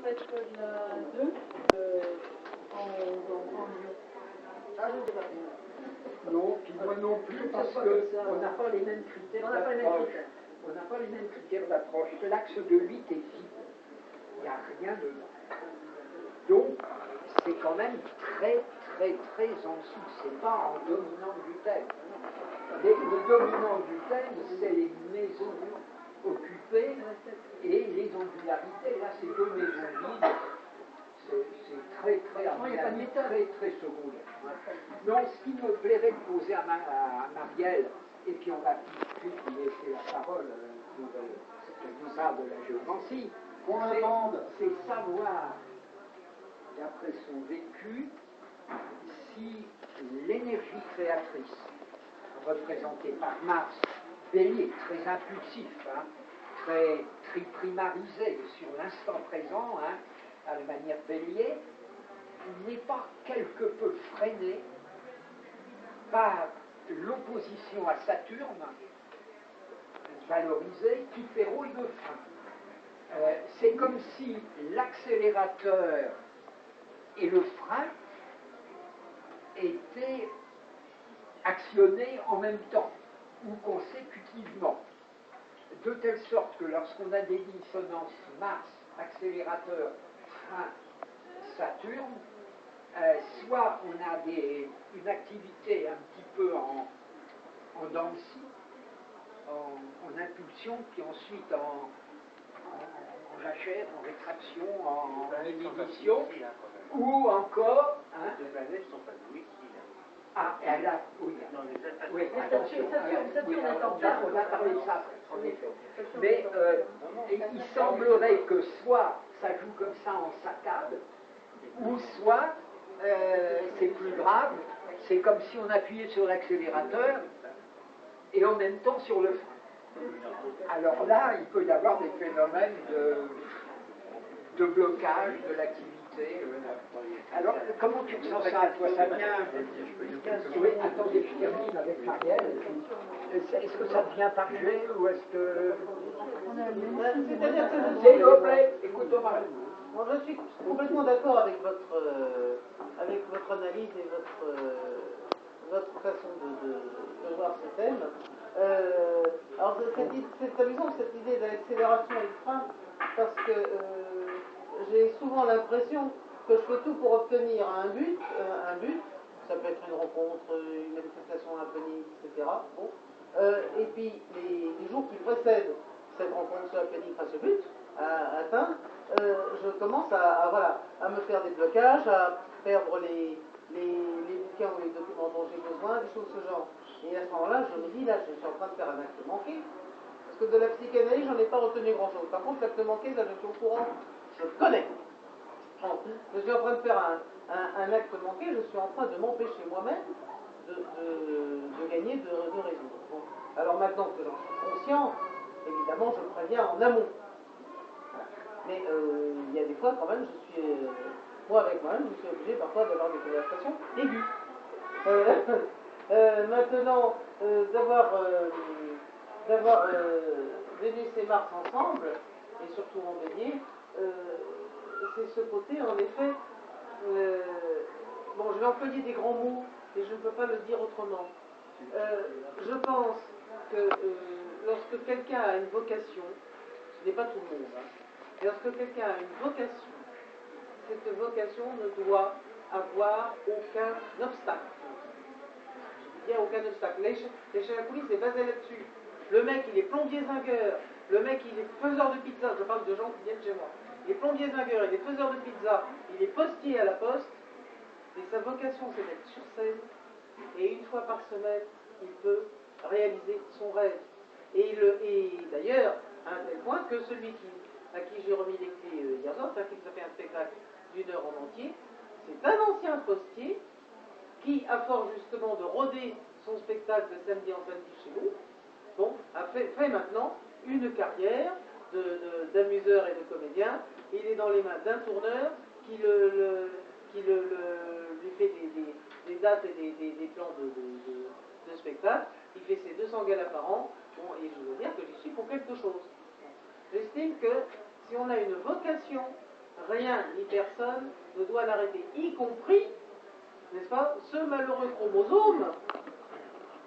fait la 2 en Lyon. Ah, je ne sais pas. Non, puis moi non plus, parce qu'on n'a pas les mêmes critères d'approche. On n'a pas les mêmes critères d'approche. L'axe de 8 est vide. Il n'y a rien dedans. Donc, c'est quand même très en dessous. C'est pas en dominant du thème. Le dominant du thème, c'est les maisons occupées et les angularités. Là, c'est deux maisons vides. C'est très secondaire. Donc, ce qui me plairait de poser à Marielle, et puis on va tout de suite lui laisser la parole pour nous parle de la géomancie, c'est savoir, d'après son vécu, si l'énergie créatrice représentée par Mars, Bélier, très impulsif, hein, très primarisé sur l'instant présent, hein, à la manière Bélier, n'est pas quelque peu freiné par l'opposition à Saturne, valorisée, qui fait rôle de frein. C'est comme si l'accélérateur et le frein étaient actionnés en même temps ou consécutivement, de telle sorte que lorsqu'on a des dissonances Mars, accélérateur, frein, Saturne, soit on a une activité un petit peu en dents de scie, en impulsion, puis ensuite en jachère, en rétraction, en inhibition, ou encore... Hein, les planètes sont pas douées ici. Ah, elle a... Oui, oui, attention. On va parler de ça, en effet. Mais il semblerait que soit ça joue comme ça en saccade, ou soit c'est plus grave, c'est comme si on appuyait sur l'accélérateur et en même temps sur le frein. Alors là, il peut y avoir des phénomènes de blocage de l'activité. Alors, comment tu ressens ça, toi? Ça vient... Oui, attendez, je termine avec Marielle. Est-ce que ça vient par jet ou est-ce que... C'est-à-dire que S'il vous plaît, écoute-moi. Bon, je suis complètement d'accord avec votre analyse et votre façon de voir ce thème. Alors c'est amusant cette idée de l'accélération et le frein, parce que j'ai souvent l'impression que je fais tout pour obtenir un but, ça peut être une rencontre, une manifestation aponique, etc. Bon. Et puis les jours qui précèdent cette rencontre, ce aponique, à ce but atteint, je commence à me faire des blocages, à perdre les bouquins ou les documents dont j'ai besoin, des choses de ce genre. Et à ce moment-là, je me dis, là, je suis en train de faire un acte manqué. Parce que de la psychanalyse, j'en ai pas retenu grand-chose. Par contre, l'acte manqué, là, je suis au courant, je le connais. Bon, je suis en train de faire un acte manqué, je suis en train de m'empêcher moi-même de gagner, de résoudre. Bon. Alors maintenant que j'en suis conscient, évidemment, je préviens en amont. Mais il y a des fois, quand même, je suis... moi, avec moi-même, je suis obligé parfois d'avoir des conversations aiguës. Maintenant, d'avoir Vénus et Mars ensemble, et surtout en Bélier, c'est ce côté, en effet... bon, je vais employer des grands mots, et je ne peux pas le dire autrement. Je pense que lorsque quelqu'un a une vocation, ce n'est pas tout le monde, hein, lorsque quelqu'un a une vocation, cette vocation ne doit avoir aucun obstacle. Il n'y a aucun obstacle. L'échelle à coulisses est basée là-dessus. Le mec, il est plombier zingueur. Le mec, il est faiseur de pizza. Je parle de gens qui viennent chez moi. Il est plombier zingueur, il est faiseur de pizza, il est postier à la poste. Et sa vocation, c'est d'être sur scène. Et une fois par semaine, il peut réaliser son rêve. Et d'ailleurs, à un tel point que celui à qui j'ai remis les clés hier soir, c'est-à-dire qu'il se fait un spectacle d'1 heure en entier, c'est un ancien postier qui, à force justement de rôder son spectacle de samedi en samedi chez nous, bon, a fait maintenant une carrière d'amuseur et de comédien. Il est dans les mains d'un tourneur qui lui fait des dates et des plans de spectacle. Il fait ses 200 galas par an. Bon, et je veux dire que j'y suis pour quelque chose. J'estime que si on a une vocation rien ni personne ne doit l'arrêter, y compris, n'est-ce pas, ce malheureux chromosome,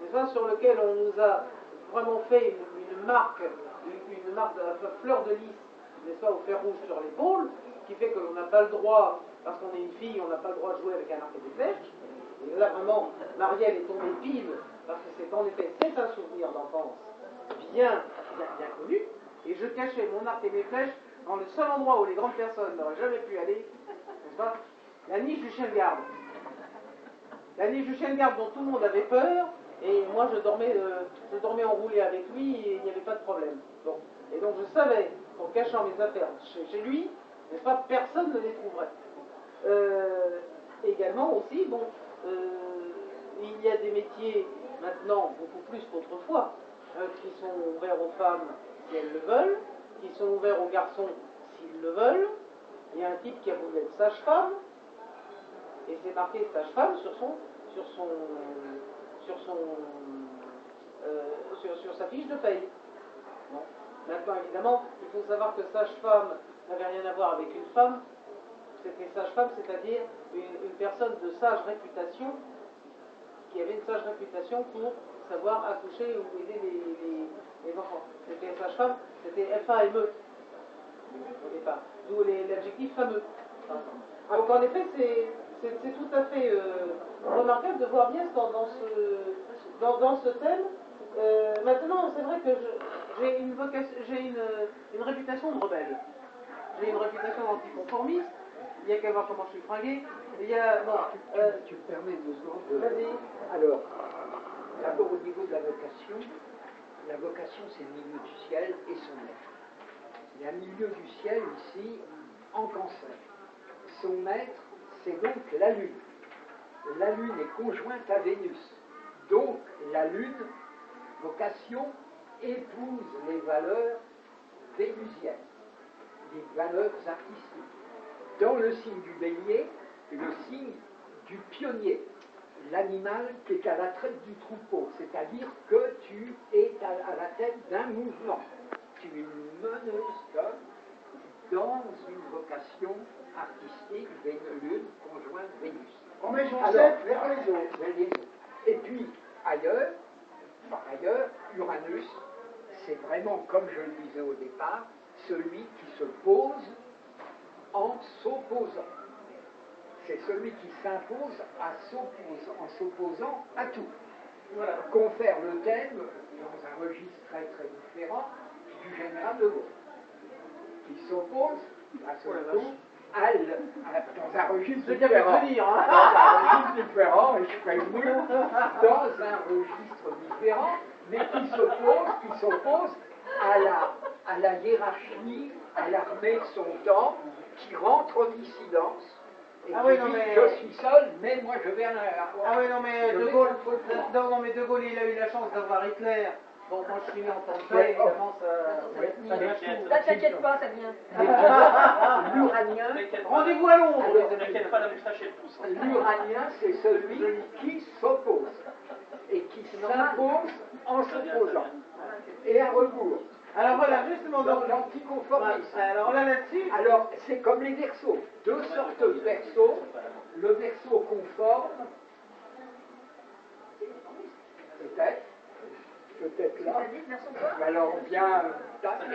n'est-ce pas, sur lequel on nous a vraiment fait une marque de fleur de lys, n'est-ce pas, au fer rouge sur l'épaule, qui fait qu'on n'a pas le droit, parce qu'on est une fille, on n'a pas le droit de jouer avec un arc et des flèches. Et là, vraiment, Marielle est tombée pile, parce que c'est en effet, c'est un souvenir d'enfance bien connu, et je cachais mon arc et mes flèches dans le seul endroit où les grandes personnes n'auraient jamais pu aller, n'est-ce pas, la niche du chien de garde. La niche du chien de garde dont tout le monde avait peur, et moi je dormais enroulé avec lui et il n'y avait pas de problème. Bon. Et donc je savais qu'en cachant mes affaires chez lui, n'est-ce pas, personne ne les trouverait. Également aussi, bon, il y a des métiers maintenant beaucoup plus qu'autrefois qui sont ouverts aux femmes si elles le veulent, qui sont ouverts aux garçons s'ils le veulent. Il y a un type qui a voulu être sage-femme, et c'est marqué sage-femme sur sa fiche de paye. Bon. Maintenant, évidemment, il faut savoir que sage-femme n'avait rien à voir avec une femme. C'était sage-femme, c'est-à-dire une personne de sage réputation, qui avait une sage réputation pour savoir accoucher ou aider les enfants. C'était sage-femme, c'était F-A-M-E au départ, d'où l'adjectif fameux. Donc en effet, c'est tout à fait remarquable de voir bien dans ce thème. Maintenant, c'est vrai que j'ai une réputation de rebelle. J'ai une réputation anticonformiste. Il n'y a qu'à voir comment je suis fringué. Il y a, bon, tu me permets 2 secondes de... Vas-y. Alors, d'abord au niveau de la vocation c'est le milieu du ciel et son maître. Il y a un milieu du ciel ici en Cancer. Son maître, c'est donc la Lune. La Lune est conjointe à Vénus. Donc la Lune, vocation, épouse les valeurs vénusiennes, les valeurs artistiques. Dans le signe du Bélier, le signe du pionnier, l'animal qui est à la tête du troupeau, c'est-à-dire que tu es à la tête d'un mouvement. Tu es une meneuse d'hommes dans une vocation artistique, Lune, conjointe Vénus. On met son set vers les autres. Et puis, ailleurs, Uranus, c'est vraiment, comme je le disais au départ, celui qui se pose en s'opposant. C'est celui qui s'impose en s'opposant à tout. voilà. Confère le thème, dans un registre très très différent, du général de Gaulle, qui s'oppose à son tour dans un registre différent. Dans un registre différent, et je serais venu dans un registre différent, mais qui s'oppose à la hiérarchie, à l'armée de son temps, qui rentre en dissidence. Et je suis seul, mais moi je vais à la... Ah oui, non mais De Gaulle, il a eu la chance d'avoir Hitler. Bon, moi je suis né en temps de paix, évidemment ça t'inquiète pas, ça vient. L'Uranien... Rendez-vous à Londres. T'inquiète pas, la moustache elle pousse. L'Uranien, c'est celui qui s'oppose. Et qui s'impose en s'opposant. Et à rebours. Alors voilà, justement, dans l'anticonformisme. Alors là, là-dessus... Alors, c'est comme les versos. 2 sortes de versos. Le verso conforme, peut-être là. Alors, bien...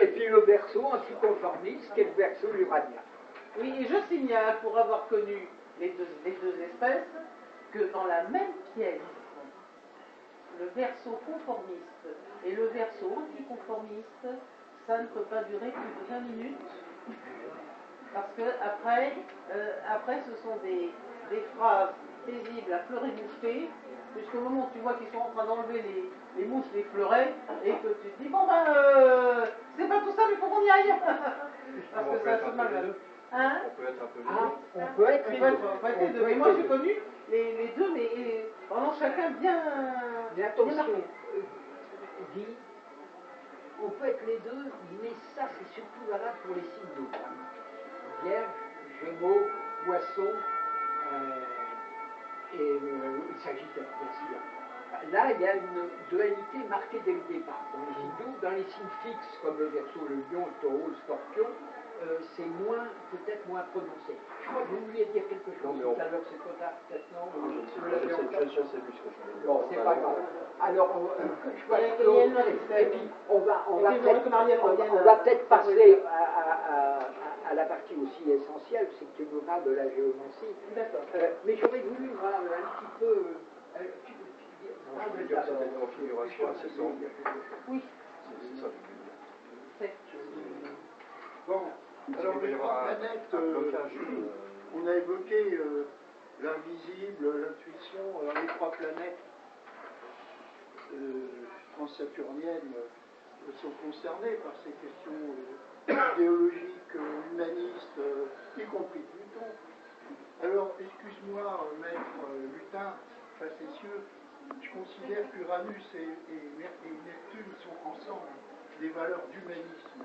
Et puis le verso anticonformiste, qui est le verso uranien. Oui, et je signale, pour avoir connu les deux espèces, que dans la même pièce, le verso conformiste et le verso anticonformiste, ça ne peut pas durer plus de 20 minutes, parce que après ce sont des phrases paisibles à fleurer moucheté, jusqu'au moment où tu vois qu'ils sont en train d'enlever les mouches, les fleurets, et que tu te dis, bon ben, c'est pas tout ça, mais il faut qu'on y aille. Parce que ça se mal. Hein? On peut être un peu les deux. On peut être les deux. Et moi j'ai connu les deux, mais vraiment chacun bien. Mais attention, dit, on peut être les deux, mais ça c'est surtout valable pour les signes d'eau. Vierge, Gémeaux, Poissons et Sagittaire, bien sûr. Là, il y a une dualité marquée dès le départ. Dans les signes d'eau, dans les signes fixes, comme le Verseau, le Lion, le Taureau, le Scorpion, c'est moins, peut-être moins prononcé. Je crois que vous vouliez dire quelque chose Non, mais tout à l'heure, c'est trop tard, peut-être non. Vous l'avez Je encore. sais plus ce que je voulais dire. Bon, c'est pas grave. Alors, je vois Et que Yann, et puis on va Marielle, peut-être passer à la partie aussi essentielle, c'est que tu nous parles de la géomancie. D'accord. Mais j'aurais voulu voir un petit peu. Non, je voulais dire que c'était une configuration assez sombre. Oui. C'est ça. Bon, alors les trois planètes, on a évoqué l'invisible, l'intuition. Alors les trois planètes transsaturniennes sont concernées par ces questions idéologiques, humanistes, y compris Pluton. Alors, excuse-moi, maître Lutin, facétieux, je considère qu'Uranus et Neptune sont ensemble des valeurs d'humanisme.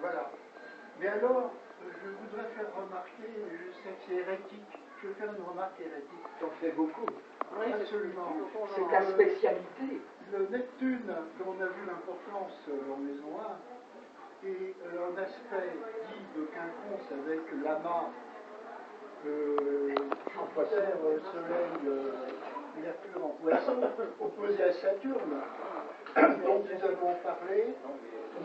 Voilà. Mais alors, je voudrais faire remarquer, je sais que c'est hérétique, je veux faire une remarque hérétique. T'en fais beaucoup. Oui, Absolument. C'est ta spécialité. Le Neptune, dont on a vu l'importance en maison 1, et un aspect dit de quinconce avec l'amas, Jupiter, Soleil, Mercure en Poisson, opposé à Saturne, dont nous avons parlé,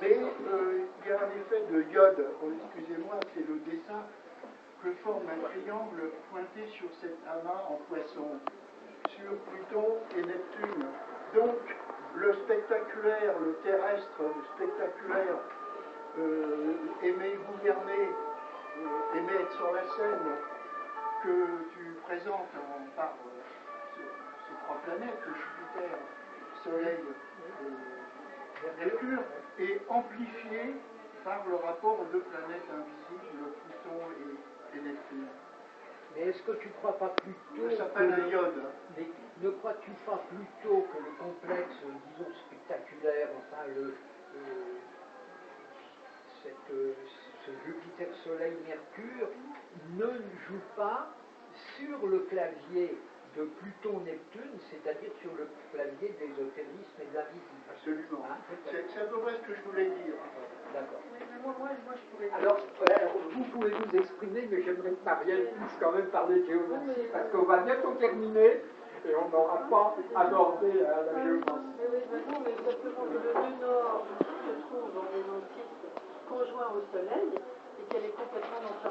mais il y a un effet de iode, excusez-moi, c'est le dessin que forme un triangle pointé sur cet amas en Poisson, sur Pluton et Neptune. Donc, le spectaculaire, le terrestre, le spectaculaire, aimer gouverner, aimer être sur la scène, que tu présentes par ces trois planètes, Jupiter, Soleil et Mercure, est amplifié par le rapport aux deux planètes invisibles, Pluton et Neptune. Mais est-ce que tu ne crois pas plutôt Ça s'appelle un iode. Mais ne crois-tu pas plutôt que le complexe, disons, spectaculaire, enfin, ce Jupiter, Soleil, Mercure, ne joue pas sur le clavier de Pluton-Neptune, c'est-à-dire sur le clavier de l'ésotérisme et de l'invisible? Absolument. C'est à peu près ce que je voulais dire. D'accord. Moi, je pourrais dire. Alors, vous pouvez vous exprimer, mais j'aimerais que Marielle puisse quand même parler de géomancie, parce qu'on va bientôt terminer et on n'aura pas abordé la géomancie. Non, mais simplement que le nœud nord se trouve dans des notices conjoints au Soleil et qu'elle est complètement dans sa